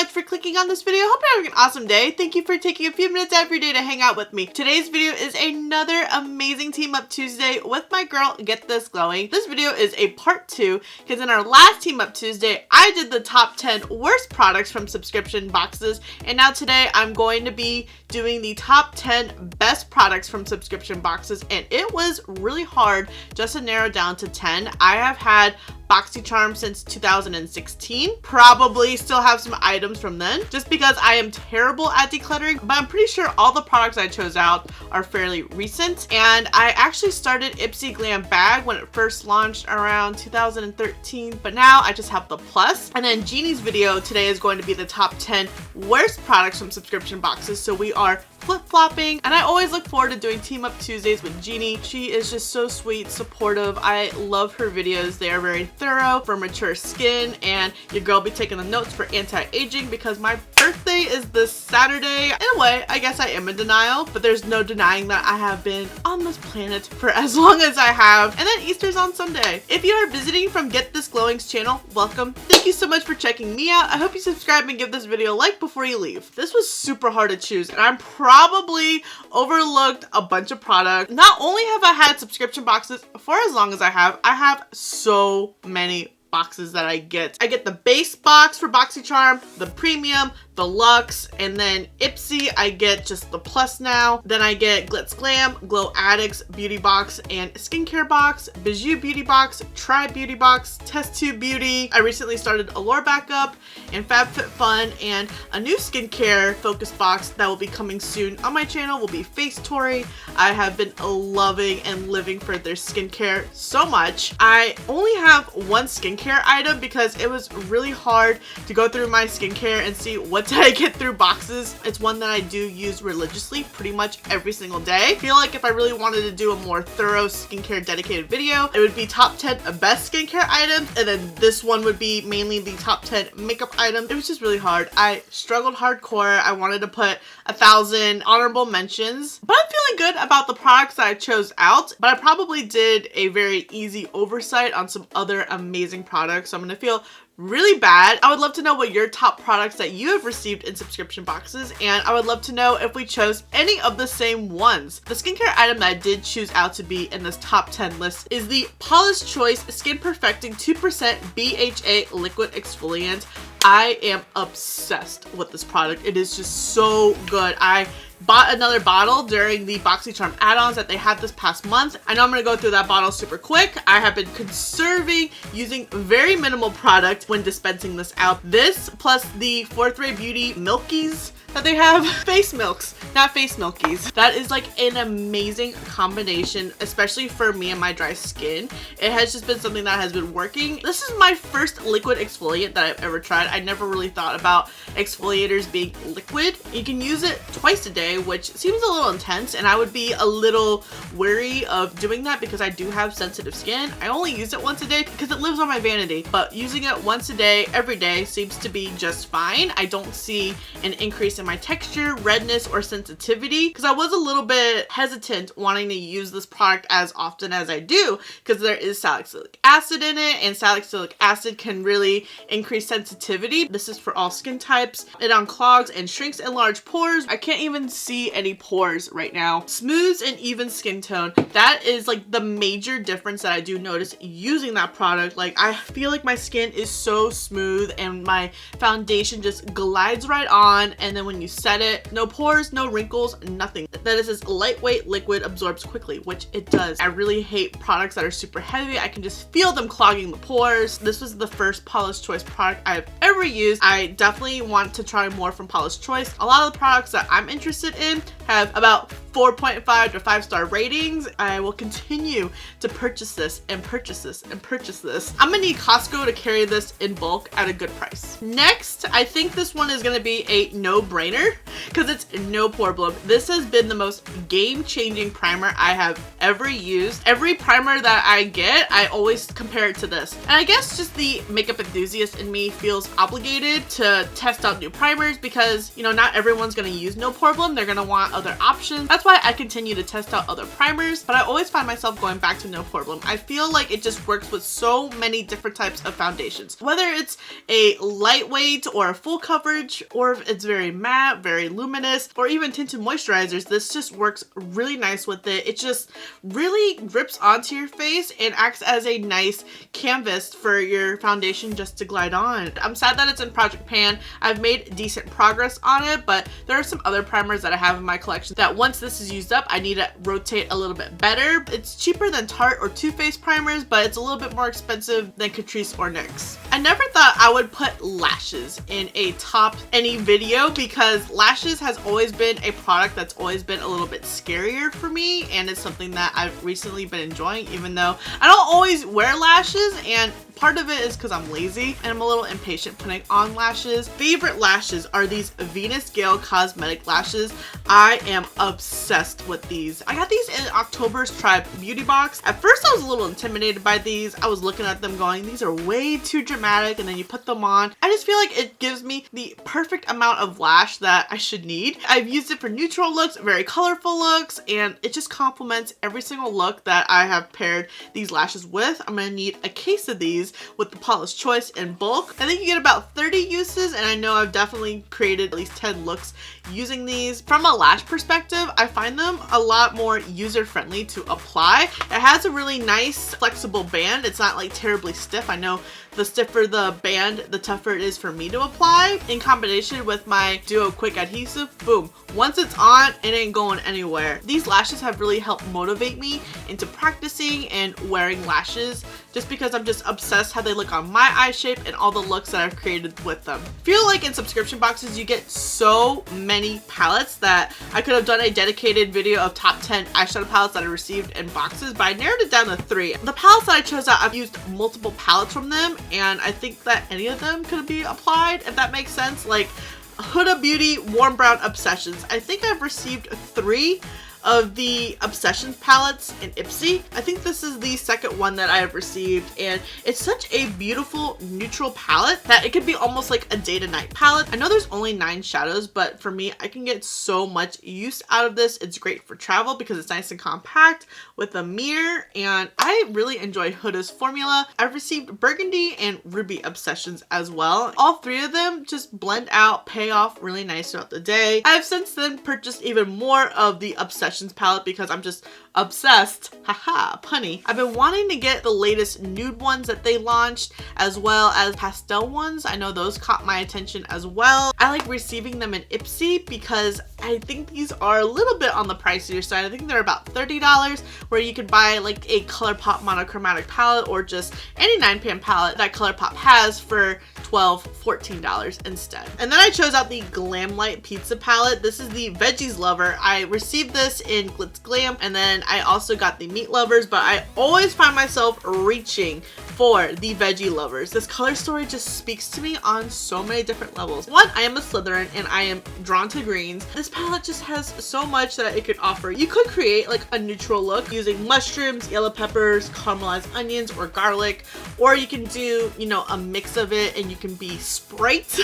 much for clicking on this video. Hope you're having an awesome day. Thank you for taking a few minutes every day to hang out with me. Today's video is another amazing Team Up Tuesday with my girl, Get This Glowing. This video is a part 2 because in our last Team Up Tuesday, I did the top 10 worst products from subscription boxes. And now today, I'm going to be doing the top 10 best products from subscription boxes. And it was really hard just to narrow down to 10. I have had BOXYCHARM since 2016. Probably still have some items from then just because I am terrible at decluttering, but I'm pretty sure all the products I chose out are fairly recent. And I actually started IPSY Glam Bag when it first launched around 2013, but now I just have the Plus. And then Jeannie's video today is going to be the top 10 worst products from subscription boxes. So we are flip-flopping, and I always look forward to doing Team Up Tuesdays with Jeannie. She is just so sweet, supportive. I love her videos. They are very thorough for mature skin, and your girl be taking the notes for anti-aging because my birthday is this Saturday. In a way, I guess I am in denial, but there's no denying that I have been on this planet for as long as I have. And then Easter's on Sunday. If you are visiting from Get This Glowing's channel, welcome. Thank you so much for checking me out. I hope you subscribe and give this video a like before you leave. This was super hard to choose, and I'm probably overlooked a bunch of products. Not only have I had subscription boxes for as long as I have so many boxes that I get. I get the base box for BOXYCHARM, the premium, the luxe, and then IPSY, I get just the plus now. Then I get Glitz Glam, Glow Addicts beauty box, and skincare box, Bijou beauty box, Try beauty box, Test Tube beauty. I recently started Allure Backup and FabFitFun, and a new skincare focus box that will be coming soon on my channel will be Face Tory. I have been loving and living for their skincare so much. I only have one skincare item because it was really hard to go through my skincare and see what did I get through boxes. It's one that I do use religiously pretty much every single day. I feel like if I really wanted to do a more thorough skincare dedicated video, it would be top 10 best skincare items, and then this one would be mainly the top 10 makeup items. It was just really hard. I struggled hardcore. I wanted to put 1,000 honorable mentions, but I'm feeling good about the products that I chose out, but I probably did a very easy oversight on some other amazing products, so I'm gonna feel really bad. I would love to know what your top products that you have received in subscription boxes, and I would love to know if we chose any of the same ones. The skincare item that I did choose out to be in this top 10 list is the Paula's Choice Skin Perfecting 2% BHA Liquid Exfoliant. I am obsessed with this product. It is just so good. I bought another bottle during the BOXYCHARM add-ons that they had this past month. I know I'm gonna go through that bottle super quick. I have been conserving using very minimal product when dispensing this out. This plus the Fourth Ray Beauty Milkies that they have. Face milks, not face milkies. That is like an amazing combination, especially for me and my dry skin. It has just been something that has been working. This is my first liquid exfoliant that I've ever tried. I never really thought about exfoliators being liquid. You can use it twice a day, which seems a little intense, and I would be a little wary of doing that because I do have sensitive skin. I only use it once a day because it lives on my vanity, but using it once a day, every day seems to be just fine. I don't see an increase in my texture, redness, or sensitivity because I was a little bit hesitant wanting to use this product as often as I do because there is salicylic acid in it, and salicylic acid can really increase sensitivity. This is for all skin types. It unclogs and shrinks enlarged pores. I can't even see any pores right now. Smooths and even skin tone. That is like the major difference that I do notice using that product. Like I feel like my skin is so smooth and my foundation just glides right on, and then when you set it, no pores, no wrinkles, nothing. That is this lightweight liquid, absorbs quickly, which it does. I really hate products that are super heavy. I can just feel them clogging the pores. This was the first Paula's Choice product I've ever used. I definitely want to try more from Paula's Choice. A lot of the products that I'm interested in have about 4.5 to 5-star ratings. I will continue to purchase this and purchase this and purchase this. I'm gonna need Costco to carry this in bulk at a good price. Next, I think this one is gonna be a no-brainer because it's no pore bloom. This has been the most game-changing primer I have ever used. Every primer that I get, I always compare it to this. And I guess just the makeup enthusiast in me feels obligated to test out new primers because, you know, not everyone's gonna use no pore bloom. They're gonna want other options. That's why why I continue to test out other primers, but I always find myself going back to No Problem. I feel like it just works with so many different types of foundations, whether it's a lightweight or a full coverage, or if it's very matte, very luminous, or even tinted moisturizers. This just works really nice with it. It just really grips onto your face and acts as a nice canvas for your foundation just to glide on. I'm sad that it's in Project Pan. I've made decent progress on it, but there are some other primers that I have in my collection that once this is used up, I need to rotate a little bit better. It's cheaper than Tarte or Too Faced primers, but it's a little bit more expensive than Catrice or NYX. I never thought I would put lashes in a top any video because lashes has always been a product that's always been a little bit scarier for me, and it's something that I've recently been enjoying, even though I don't always wear lashes, and part of it is because I'm lazy and I'm a little impatient putting on lashes. Favorite lashes are these Venus Gale Cosmetic lashes. I am obsessed with these. I got these in October's Tribe Beauty Box. At first I was a little intimidated by these. I was looking at them going, these are way too dramatic, and then you put them on. I just feel like it gives me the perfect amount of lash that I should need. I've used it for neutral looks, very colorful looks, and it just complements every single look that I have paired these lashes with. I'm gonna need a case of these with the Paula's Choice in bulk. I think you get about 30 uses, and I know I've definitely created at least 10 looks using these. From a lash perspective, I find them a lot more user-friendly to apply. It has a really nice flexible band. It's not like terribly stiff. I know the stiffer the band, the tougher it is for me to apply. In combination with my Duo Quick Adhesive, boom. Once it's on, it ain't going anywhere. These lashes have really helped motivate me into practicing and wearing lashes just because I'm just obsessed how they look on my eye shape and all the looks that I've created with them. I feel like in subscription boxes, you get so many palettes that I could have done a dedicated video of top 10 eyeshadow palettes that I received in boxes, but I narrowed it down to 3. The palettes that I chose out, I've used multiple palettes from them, and I think that any of them could be applied, if that makes sense. Like Huda Beauty Warm Brown Obsessions. I think I've received 3 of the Obsessions palettes in IPSY. I think this is the second one that I have received, and it's such a beautiful neutral palette that it could be almost like a day to night palette. I know there's only 9 shadows, but for me, I can get so much use out of this. It's great for travel because it's nice and compact with a mirror, and I really enjoy Huda's formula. I've received Burgundy and Ruby Obsessions as well. All 3 of them just blend out, pay off really nice throughout the day. I've since then purchased even more of the Obsessions palette because I'm just obsessed. Haha, punny. I've been wanting to get the latest nude ones that they launched, as well as pastel ones. I know those caught my attention as well. I like receiving them in IPSY because I think these are a little bit on the pricier side. I think they're about $30, where you could buy like a ColourPop monochromatic palette or just any 9pan palette that ColourPop has for $12, $14 instead. And then I chose out the Glamlite Pizza palette. This is the Veggies Lover. I received this in Glitz Glam, and then I also got the Meat Lovers, but I always find myself reaching for the Veggie Lovers. This color story just speaks to me on so many different levels. One, I am a Slytherin and I am drawn to greens. This palette just has so much that it could offer. You could create like a neutral look using mushrooms, yellow peppers, caramelized onions, or garlic, or you can do, you know, a mix of it and you can be Sprite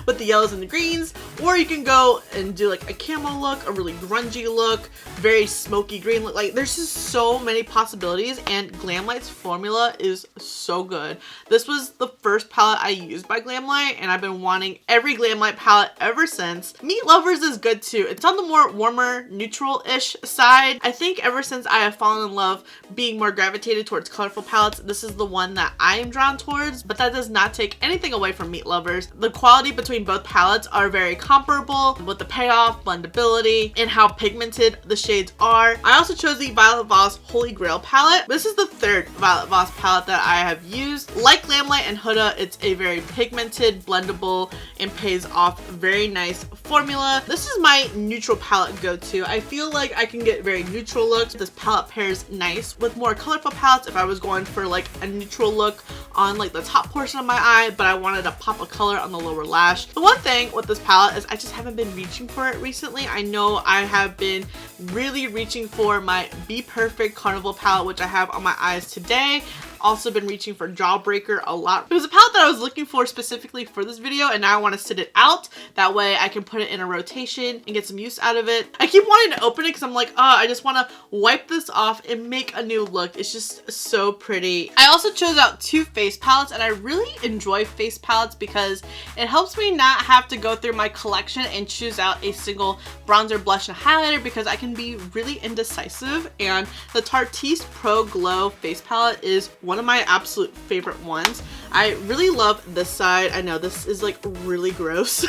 with the yellows and the greens, or you can go and do like a camo look, a really grungy look, very smoky green look. Like there's just so many possibilities, and Glamlite's formula is so good. This was the first palette I used by Glamlite, and I've been wanting every Glamlite palette ever since. Meat Lovers is good too. It's on the more warmer, neutral-ish side. I think ever since I have fallen in love being more gravitated towards colorful palettes, this is the one that I am drawn towards, but that does not take anything away from Meat Lovers. The quality between both palettes are very comparable with the payoff, blendability, and how pigmented the shades are. I also chose the Violet Voss Holy Grail palette. This is the 3rd Violet Voss palette that I have used. Like Glamlite and Huda, it's a very pigmented, blendable, and pays off very nice formula. This is my neutral palette go-to. I feel like I can get very neutral looks. This palette pairs nice with more colorful palettes if I was going for like a neutral look on like the top portion of my eye, but I wanted to pop a color on the lower lash. The one thing with this palette is I just haven't been reaching for it recently. I know I have been really reaching for my Be Perfect Carnival palette, which I have on my eyes today. also been reaching for Jawbreaker a lot. It was a palette that I was looking for specifically for this video, and now I want to sit it out. That way I can put it in a rotation and get some use out of it. I keep wanting to open it because I'm like, oh, I just want to wipe this off and make a new look. It's just so pretty. I also chose out 2 face palettes, and I really enjoy face palettes because it helps me not have to go through my collection and choose out a single bronzer, blush, and highlighter because I can be really indecisive, and the Tarteist Pro Glow face palette is one of my absolute favorite ones. I really love this side. I know this is like really gross,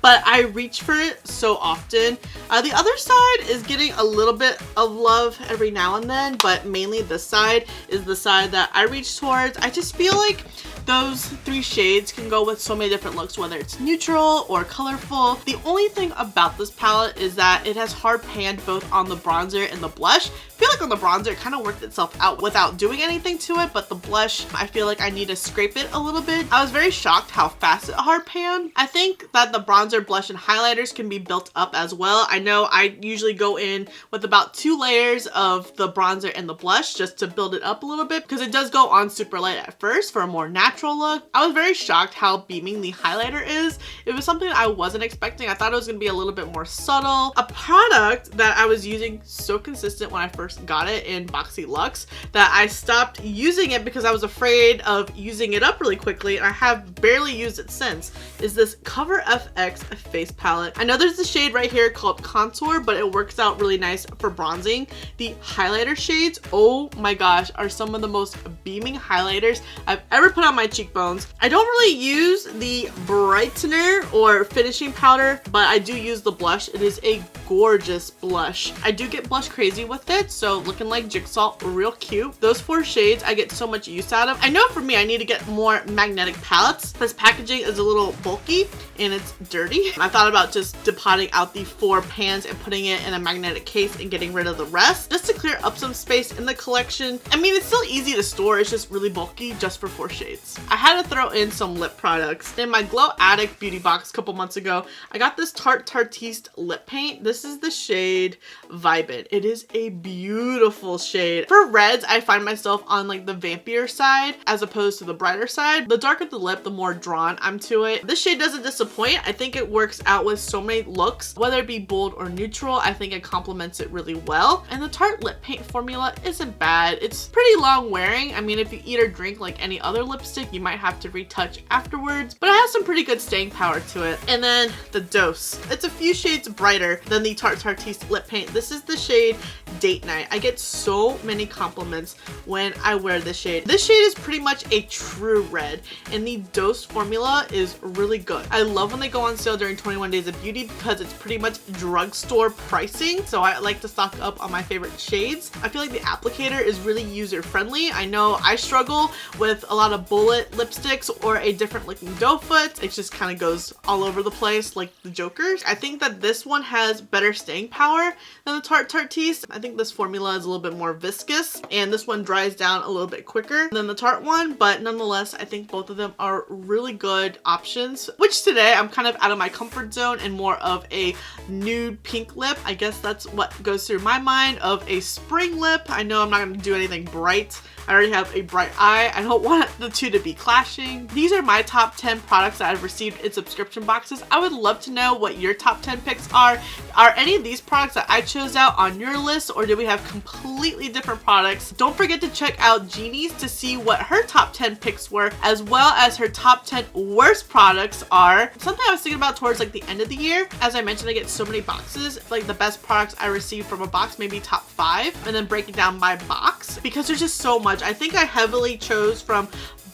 but I reach for it so often. The other side is getting a little bit of love every now and then, but mainly this side is the side that I reach towards. I just feel like those 3 shades can go with so many different looks, whether it's neutral or colorful. The only thing about this palette is that it has hard panned both on the bronzer and the blush. I feel like on the bronzer it kind of worked itself out without doing anything to it, but the blush, I feel like I need to scrape it a little bit. I was very shocked how fast it hard panned. I think that the bronzer, blush, and highlighters can be built up as well. I know I usually go in with about 2 layers of the bronzer and the blush just to build it up a little bit because it does go on super light at first for a more natural look. I was very shocked how beaming the highlighter is. It was something I wasn't expecting. I thought it was going to be a little bit more subtle. A product that I was using so consistent when I first got it in Boxy Luxe that I stopped using it because I was afraid of using it up really quickly, and I have barely used it since, is this Cover FX face palette. I know there's a shade right here called Contour, but it works out really nice for bronzing. The highlighter shades, oh my gosh, are some of the most beaming highlighters I've ever put on my cheekbones. I don't really use the brightener or finishing powder, but I do use the blush. It is a gorgeous blush. I do get blush crazy with it, so looking like Jigsaw, real cute. Those 4 shades I get so much use out of. I know for me I need to get more magnetic palettes. This packaging is a little bulky and it's dirty. I thought about just depotting out the 4 pans and putting it in a magnetic case and getting rid of the rest just to clear up some space in the collection. I mean, it's still easy to store, it's just really bulky just for 4 shades. I had to throw in some lip products. In my Glow Addict beauty box a couple months ago, I got this Tarteist lip paint. This is the shade Vibin. It is a beautiful shade. For reds, I find myself on like the vampier side as opposed to the brighter side. The darker the lip, the more drawn I'm to it. This shade doesn't disappoint. I think it works out with so many looks, whether it be bold or neutral. I think it complements it really well. And the Tarte lip paint formula isn't bad. It's pretty long wearing. I mean, if you eat or drink like any other lipstick, you might have to retouch afterwards, but it has some pretty good staying power to it. And then the dose. It's a few shades brighter than the Tarte Tarteist lip paint. This is the shade Date Night. I get so many compliments when I wear this shade. This shade is pretty much a true red, and the dose formula is really good. I love when they go on sale during 21 Days of Beauty because it's pretty much drugstore pricing, so I like to stock up on my favorite shades. I feel like the applicator is really user-friendly. I know I struggle with a lot of bullet lipsticks or a different looking doe foot. It just kind of goes all over the place like the Jokers. I think that this one has better staying power than the Tarte Tarteist. I think this formula is a little bit more viscous, and this one dries down a little bit quicker than the Tarte one, but nonetheless, I think both of them are really good options, which today I'm kind of out of my comfort zone and more of a nude pink lip. I guess that's what goes through my mind of a spring lip. I know I'm not going to do anything bright. I already have a bright eye. I don't want the two to be clashing. These are my top 10 products that I've received in subscription boxes. I would love to know what your top 10 picks are. Are any of these products that I chose out on your list, or do we have completely different products? Don't forget to check out Jeannie's to see what her top 10 picks were, as well as her top 10 worst products are. Something I was thinking about towards like the end of the year. As I mentioned, I get so many boxes. Like the best products I received from a box, maybe top 5, and then break it down by box because there's just so much. I think I heavily chose from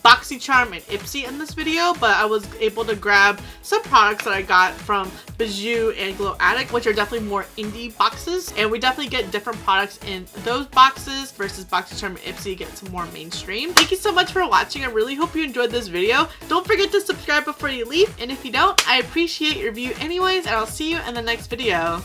BOXYCHARM and IPSY in this video, but I was able to grab some products that I got from Bijou and Glow Addict, which are definitely more indie boxes, and we definitely get different products in those boxes versus BOXYCHARM and IPSY get some more mainstream. Thank you so much for watching. I really hope you enjoyed this video. Don't forget to subscribe before you leave, and if you don't, I appreciate your view anyways, and I'll see you in the next video.